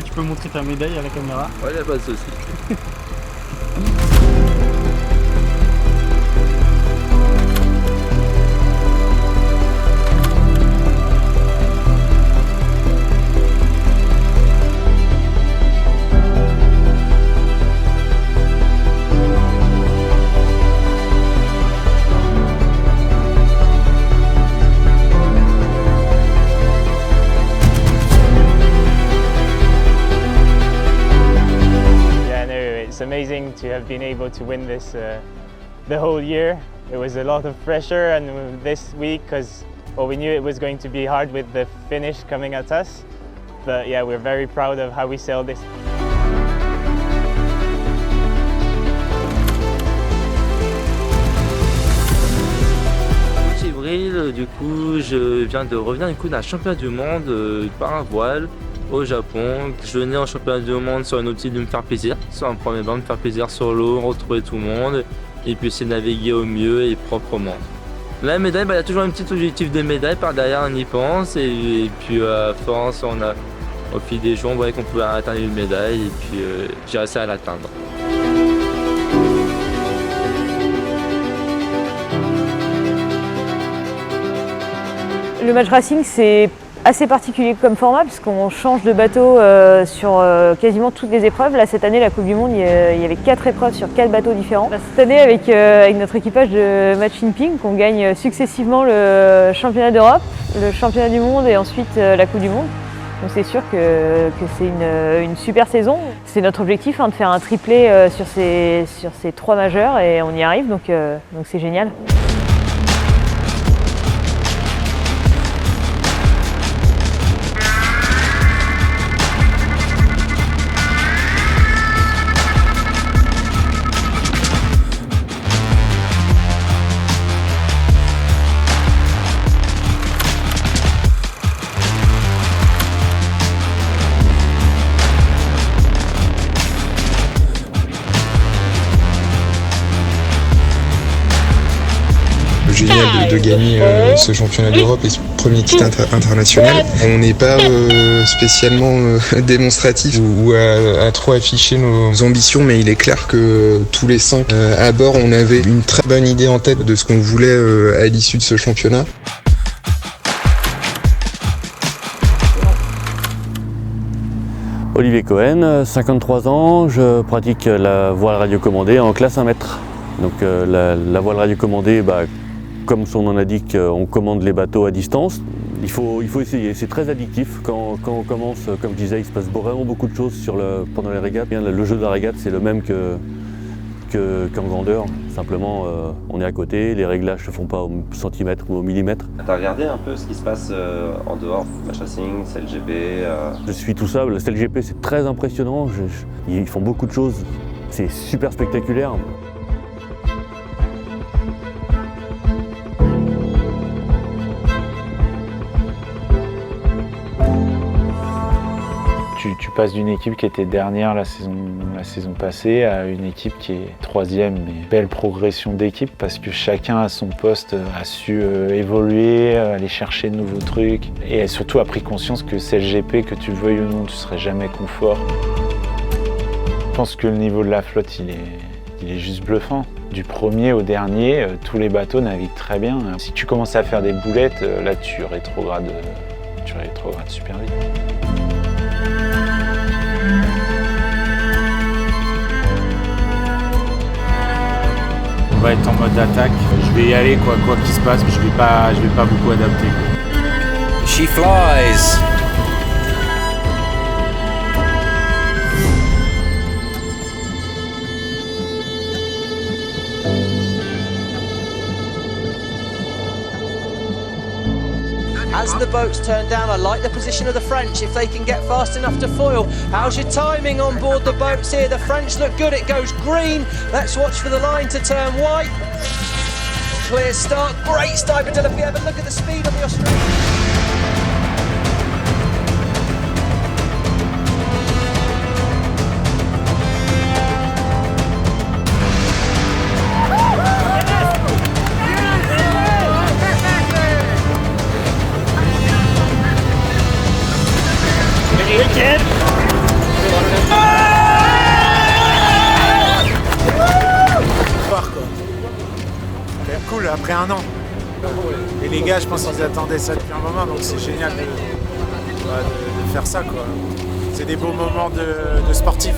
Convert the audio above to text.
que tu peux montrer ta médaille à la caméra? Ouais, y'a pas de souci. It's amazing to have been able to win this the whole year. It was a lot of pressure, and this week, because we knew it was going to be hard with the finish coming at us. But yeah, we're very proud of how we sailed this. Avril, du coup, je viens de revenir d'un championnat du monde par un voile au Japon. Je venais en championnat du monde sur une optique de me faire plaisir, sur un premier bain, me faire plaisir sur l'eau, retrouver tout le monde et puis essayer de naviguer au mieux et proprement. La médaille, il y a toujours un petit objectif de médaille par derrière, on y pense et puis à force, au fil des jours, on voyait qu'on pouvait atteindre une médaille et puis j'ai réussi à l'atteindre. Le match racing, c'est assez particulier comme format puisqu'on change de bateau sur quasiment toutes les épreuves. Là, cette année, la Coupe du Monde, il y avait 4 épreuves sur 4 bateaux différents. Cette année, avec notre équipage de Match in Pink, on gagne successivement le championnat d'Europe, le championnat du monde et ensuite la Coupe du Monde. Donc c'est sûr que c'est une super saison. C'est notre objectif de faire un triplé sur ces 3 majeurs et on y arrive, donc c'est génial. Génial de gagner ce championnat d'Europe et ce premier titre international. On n'est pas spécialement démonstratif ou à trop afficher nos ambitions, mais il est clair que tous les 5 à bord, on avait une très bonne idée en tête de ce qu'on voulait à l'issue de ce championnat. Olivier Cohen, 53 ans, je pratique la voile radiocommandée en classe 1 mètre. Donc la voile radiocommandée, comme son nom l'indique, on commande les bateaux à distance. Il faut essayer, c'est très addictif. Quand on commence, comme je disais, il se passe vraiment beaucoup de choses pendant les régates. Le jeu de la régate, c'est le même qu'en grandeur. Simplement, on est à côté, les réglages ne se font pas au centimètre ou au millimètre. Tu as regardé un peu ce qui se passe en dehors, Match Racing, CLGP Je suis tout ça, le CLGP c'est très impressionnant, ils font beaucoup de choses, c'est super spectaculaire. Tu passes d'une équipe qui était dernière la saison passée à une équipe qui est 3e, mais belle progression d'équipe parce que chacun à son poste a su évoluer, aller chercher de nouveaux trucs et surtout a pris conscience que CLGP, que tu le veuilles ou non, tu serais jamais confort. Je pense que le niveau de la flotte, il est juste bluffant. Du premier au dernier, tous les bateaux naviguent très bien. Si tu commences à faire des boulettes, là tu rétrogrades super vite. On va être en mode attaque. Je vais y aller quoi qu'il se passe, mais je vais pas beaucoup adapter. She flies. As the boats turn down, I like the position of the French if they can get fast enough to foil. How's your timing on board the boats here? The French look good, it goes green. Let's watch for the line to turn white. Clear start, great start by Delafiere, but look at the speed of the Australians. Kid. après un an. Et les gars, je pense qu'ils attendaient ça depuis un moment, donc c'est génial de faire ça, quoi. C'est des beaux moments de sportifs.